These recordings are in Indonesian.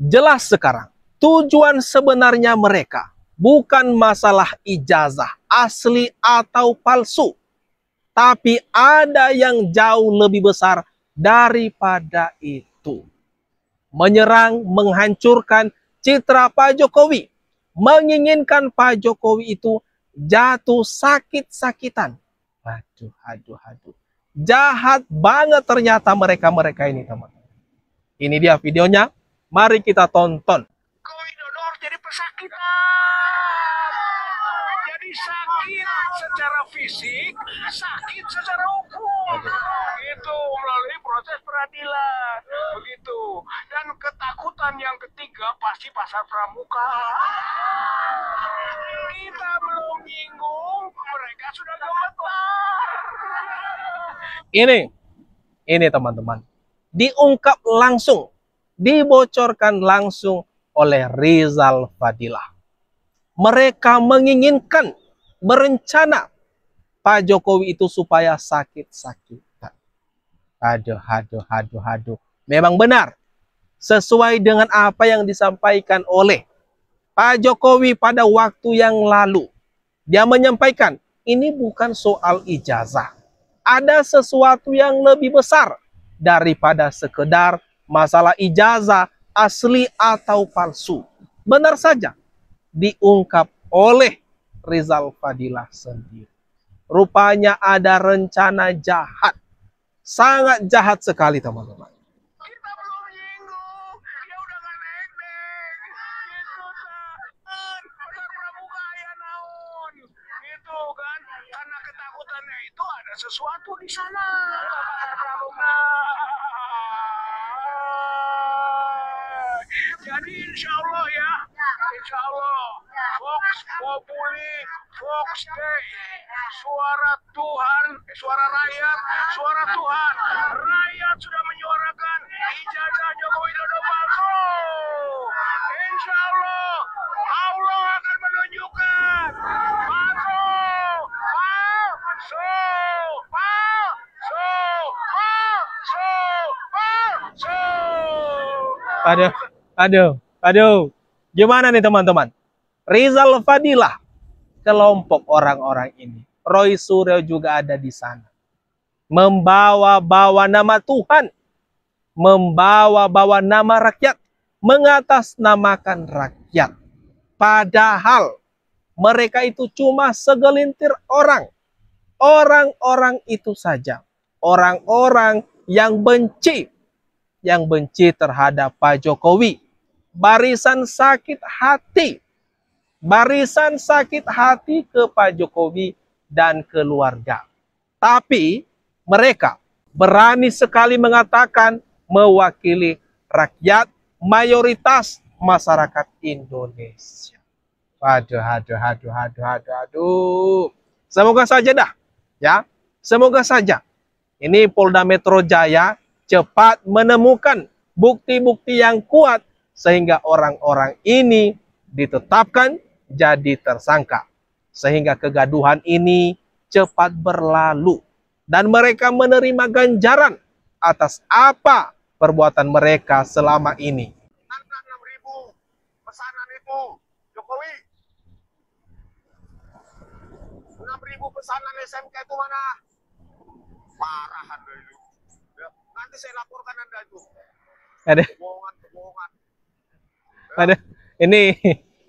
Jelas sekarang, tujuan sebenarnya mereka bukan masalah ijazah asli atau palsu, tapi ada yang jauh lebih besar daripada itu. Menyerang, menghancurkan citra Pak Jokowi, menginginkan Pak Jokowi itu jatuh sakit-sakitan. Aduh, aduh, aduh. Jahat banget ternyata mereka-mereka ini, teman-teman. Ini dia videonya. Mari kita tonton. Jokowi Dodo jadi pesakitan. Jadi sakit secara fisik, sakit secara hukum. Itu melalui proses peradilan. Begitu. Dan ketakutan yang ketiga pasti pasar pramuka. Kita belum bingung, mereka sudah gemetar. Ini teman-teman. Diungkap langsung, dibocorkan langsung oleh Rizal Fadilah. Mereka menginginkan, berencana Pak Jokowi itu supaya sakit-sakitan. Aduh, aduh, aduh, aduh. Memang benar, sesuai dengan apa yang disampaikan oleh Pak Jokowi pada waktu yang lalu. Dia menyampaikan, ini bukan soal ijazah. Ada sesuatu yang lebih besar daripada sekedar masalah ijazah asli atau palsu. Benar saja, diungkap oleh Rizal Fadilah sendiri. Rupanya ada rencana jahat. Sangat jahat sekali, teman-teman. Kita belum nyinggung, dia udah gak neng-neng. Gitu kan, pasar pramuka ya naon. Gitu kan, karena ketakutannya itu ada sesuatu di sana. Pasar pramuka. Jadi insya Allah ya, insya Allah Vox Populi, Vox Day, suara Tuhan, suara rakyat, suara Tuhan. Rakyat sudah menyuarakan ijazah Jokowi Dodo palsu. Insya Allah, Allah akan menunjukkan palsu, palsu, palsu, palsu, palsu. Aduh. Gimana nih teman-teman? Rizal Fadilah, kelompok orang-orang ini. Roy Suryo juga ada di sana. Membawa-bawa nama Tuhan. Membawa-bawa nama rakyat. Mengatasnamakan rakyat. Padahal mereka itu cuma segelintir orang. Orang-orang itu saja. Orang-orang yang benci. Yang benci terhadap Pak Jokowi. Barisan sakit hati. Barisan sakit hati ke Pak Jokowi dan keluarga. Tapi mereka berani sekali mengatakan mewakili rakyat mayoritas masyarakat Indonesia. Aduh. Semoga saja dah, ya. Semoga saja ini Polda Metro Jaya cepat menemukan bukti-bukti yang kuat sehingga orang-orang ini ditetapkan jadi tersangka. Sehingga kegaduhan ini cepat berlalu. Dan mereka menerima ganjaran atas apa perbuatan mereka selama ini. Angka 6.000 pesanan itu, Jokowi. 6.000 pesanan SMK itu mana? Parahan dulu. Ya, nanti saya laporkan Anda itu. Ada. Kebohongan. Ada.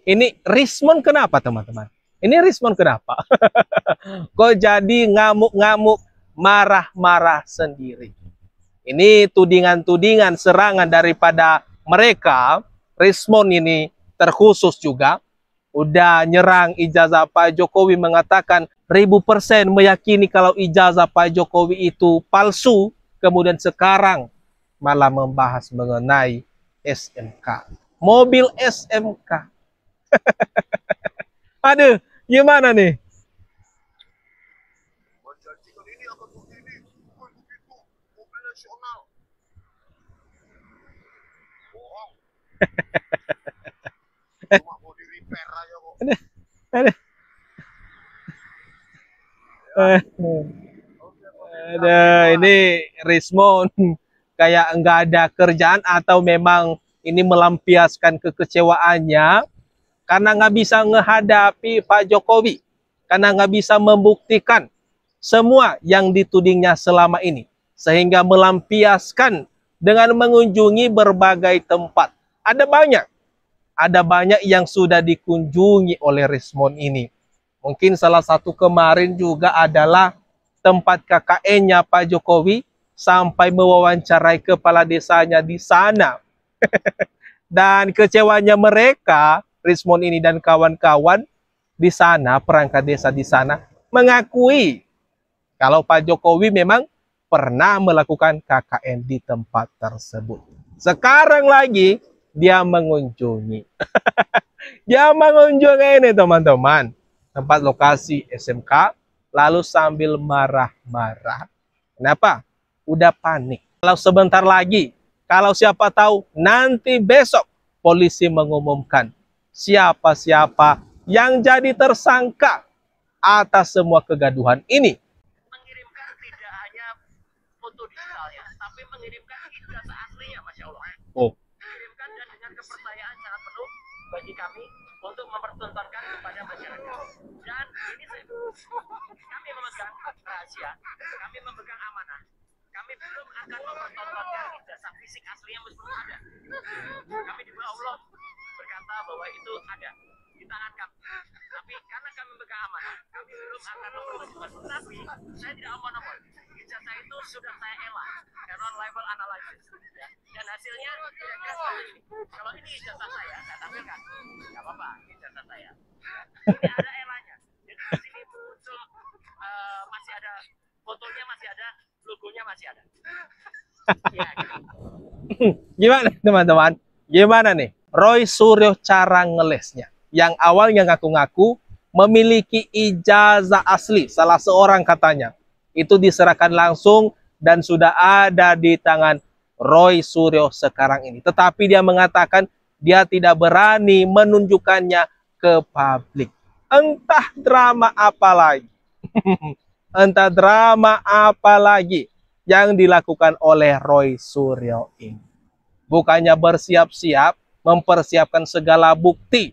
Ini Rismon kenapa, teman-teman? Ini Rismon kenapa? Kok jadi ngamuk-ngamuk, marah-marah sendiri? Ini tudingan-tudingan serangan daripada mereka. Rismon ini terkhusus juga. Udah nyerang ijazah Pak Jokowi, mengatakan 1000% meyakini kalau ijazah Pak Jokowi itu palsu. Kemudian sekarang malah membahas mengenai SMK. Mobil SMK. Aduh, gimana nih? Menjanjikan ini akan begini, begitu, mobil nasional. Bohong. Cuma mau di repair aja kok. Aduh. Ada ini Rismon kayak enggak ada kerjaan atau memang ini melampiaskan kekecewaannya karena nggak bisa menghadapi Pak Jokowi, karena nggak bisa membuktikan semua yang ditudingnya selama ini, sehingga melampiaskan dengan mengunjungi berbagai tempat. Ada banyak yang sudah dikunjungi oleh Rismond ini. Mungkin salah satu kemarin juga adalah tempat KKN-nya Pak Jokowi, sampai mewawancarai kepala desanya di sana. Dan kecewanya mereka, Rismond ini dan kawan-kawan di sana, perangkat desa di sana, mengakui kalau Pak Jokowi memang pernah melakukan KKN di tempat tersebut. Sekarang lagi dia mengunjungi. Dia mengunjungi ini teman-teman, tempat lokasi SMK, lalu sambil marah-marah. Kenapa? Udah panik. Kalau sebentar lagi, kalau siapa tahu nanti besok polisi mengumumkan siapa-siapa yang jadi tersangka atas semua kegaduhan ini. Mengirimkan tidak hanya foto digitalnya, tapi mengirimkan ijazah aslinya, Masya Allah. Oh. Mengirimkan dan dengan kepercayaan sangat penuh bagi kami untuk mempertontonkan kepada masyarakat. Dan ini kami memegang rahasia, kami memegang amanah. Kami belum akan mempertontonkan ijazah fisik aslinya meskipun ada. Kami di bawah Allah berkata bahwa itu ada di tangan kami. Tapi karena kami memegang amanah, kami belum akan mempertontonkan. Tapi saya tidak omong-omong. Ijazah itu sudah saya elah karena label analysis. Ya. Dan hasilnya kalau ini ijazah saya tampilkan. Nggak apa-apa, ijazah saya. Ini ada elahnya. Jadi di sini muncul masih ada fotonya, masih ada logonya, masih ada. Ya, gitu. Gimana teman-teman? Gimana nih Roy Suryo cara ngelesnya? Yang awalnya ngaku-ngaku memiliki ijazah asli, salah seorang katanya. Itu diserahkan langsung dan sudah ada di tangan Roy Suryo sekarang ini. Tetapi dia mengatakan dia tidak berani menunjukkannya ke publik. Entah drama apa lagi. Entah drama apa lagi yang dilakukan oleh Roy Suryo ini. Bukannya bersiap-siap, mempersiapkan segala bukti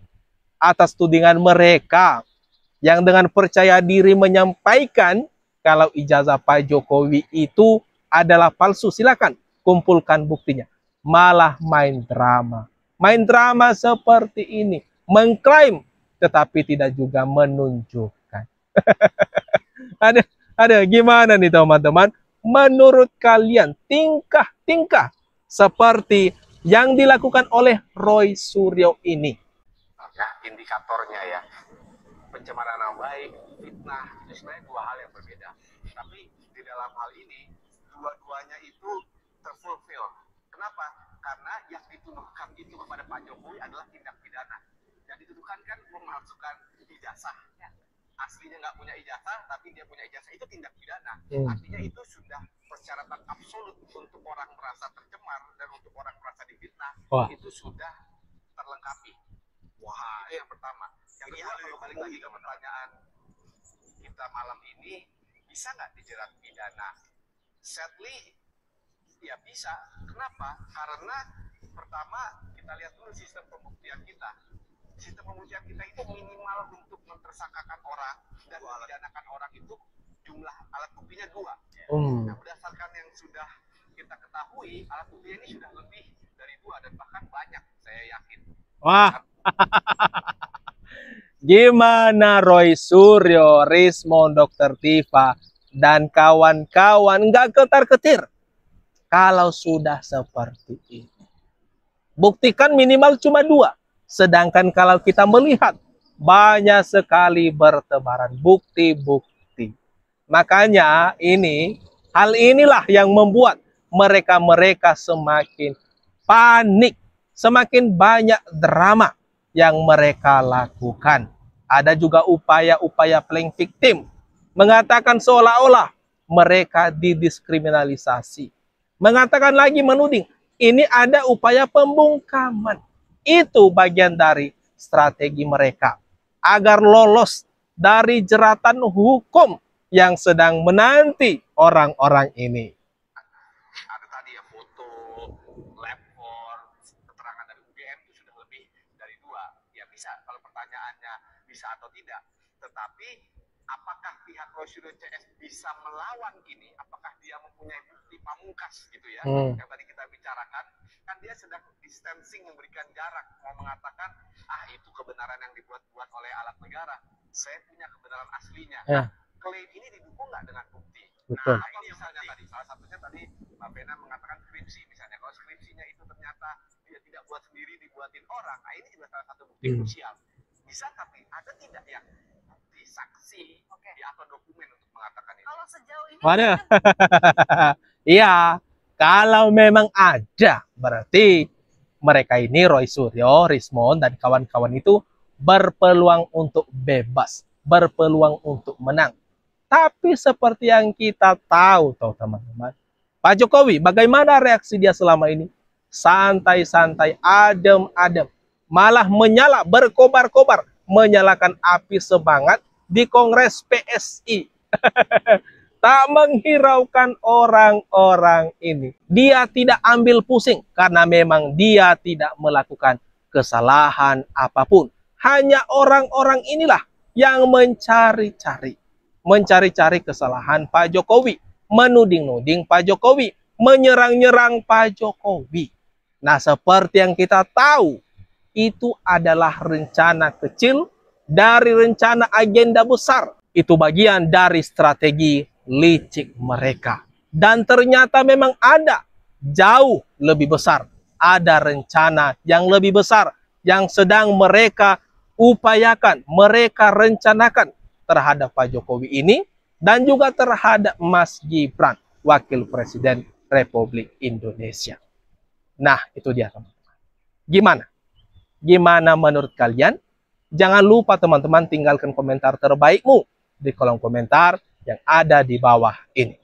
atas tudingan mereka yang dengan percaya diri menyampaikan kalau ijazah Pak Jokowi itu adalah palsu. Silakan kumpulkan buktinya. Malah main drama. Main drama seperti ini. Mengklaim tetapi tidak juga menunjukkan. Ada gimana nih teman-teman? Menurut kalian tingkah seperti yang dilakukan oleh Roy Suryo ini? Ya, indikatornya ya. Pencemaran nama baik, fitnah, itu sebenarnya dua hal yang berbeda. Tapi di dalam hal ini, dua-duanya itu terfulfill. Kenapa? Karena yang dituduhkan itu kepada Pak Jokowi adalah tindak pidana. Yang dituduhkan kan memalsukan ijazah. Aslinya nggak punya ijazah, tapi dia punya ijazah, itu tindak pidana. Artinya itu sudah persyaratan absolut untuk orang merasa tercemar dan untuk orang merasa difitnah. Wah. Itu sudah terlengkapi. Wah, itu yang pertama. Yang kedua, kalau balik lagi ke pertanyaan kita malam ini, bisa nggak dijerat pidana? Sadly, ya bisa. Kenapa? Karena pertama, kita lihat dulu sistem pembuktian kita. Sistem pembuktian kita itu minimal untuk mentersangkakan orang dan memidanakan orang itu jumlah alat buktinya 2. Nah, berdasarkan yang sudah kita ketahui, alat bukti ini sudah lebih dari 2 dan bahkan banyak, saya yakin. Wah. Gimana Roy Suryo, Rismond, Dr. Tifa, dan kawan-kawan nggak ketar-ketir kalau sudah seperti ini? Buktikan minimal cuma 2. Sedangkan kalau kita melihat banyak sekali bertebaran bukti-bukti. Makanya hal inilah yang membuat mereka semakin panik. Semakin banyak drama yang mereka lakukan. Ada juga upaya-upaya playing victim. Mengatakan seolah-olah mereka didiskriminalisasi. Mengatakan lagi, menuding, ini ada upaya pembungkaman. Itu bagian dari strategi mereka agar lolos dari jeratan hukum yang sedang menanti orang-orang ini. Ada tadi ya foto, lapor, keterangan bisa kalau pertanyaannya bisa atau tidak. Tetapi apakah pihak Rosio CS bisa melawan ini? Apakah dia mempunyai bukti pamungkas gitu ya? Yang tadi kita bicarakan, kan dia sedang distancing, memberikan jarak, mau mengatakan itu kebenaran yang dibuat-buat oleh alat negara. Saya punya kebenaran aslinya. Nah, klaim ini didukung nggak dengan bukti? Betul. Nah, ini misalnya tadi, salah satunya tadi Mbak Vena mengatakan skripsi misalnya. Kalau skripsinya itu ternyata dia tidak buat sendiri, dibuatin orang, nah ini juga salah satu bukti krusial. Bisa, tapi ada tidak yang bukti saksi atau dokumen untuk mengatakan itu? Kalau sejauh ini Waduh. Iya, kalau memang ada, berarti mereka ini Roy Suryo, Rismond, dan kawan-kawan itu berpeluang untuk bebas, berpeluang untuk menang. Tapi seperti yang kita tahu, teman-teman, Pak Jokowi, bagaimana reaksi dia selama ini? Santai-santai, adem-adem, malah menyala, berkobar-kobar, menyalakan api semangat di Kongres PSI. Tak menghiraukan orang-orang ini. Dia tidak ambil pusing karena memang dia tidak melakukan kesalahan apapun. Hanya orang-orang inilah yang mencari-cari kesalahan Pak Jokowi, menuding-nuding Pak Jokowi, menyerang-nyerang Pak Jokowi. Nah, seperti yang kita tahu, itu adalah rencana kecil dari rencana agenda besar. Itu bagian dari strategi licik mereka. Dan ternyata memang ada jauh lebih besar. Ada rencana yang lebih besar yang sedang mereka upayakan, mereka rencanakan terhadap Pak Jokowi ini dan juga terhadap Mas Gibran, Wakil Presiden Republik Indonesia. Nah, itu dia teman-teman. Gimana? Gimana menurut kalian? Jangan lupa teman-teman tinggalkan komentar terbaikmu di kolom komentar yang ada di bawah ini.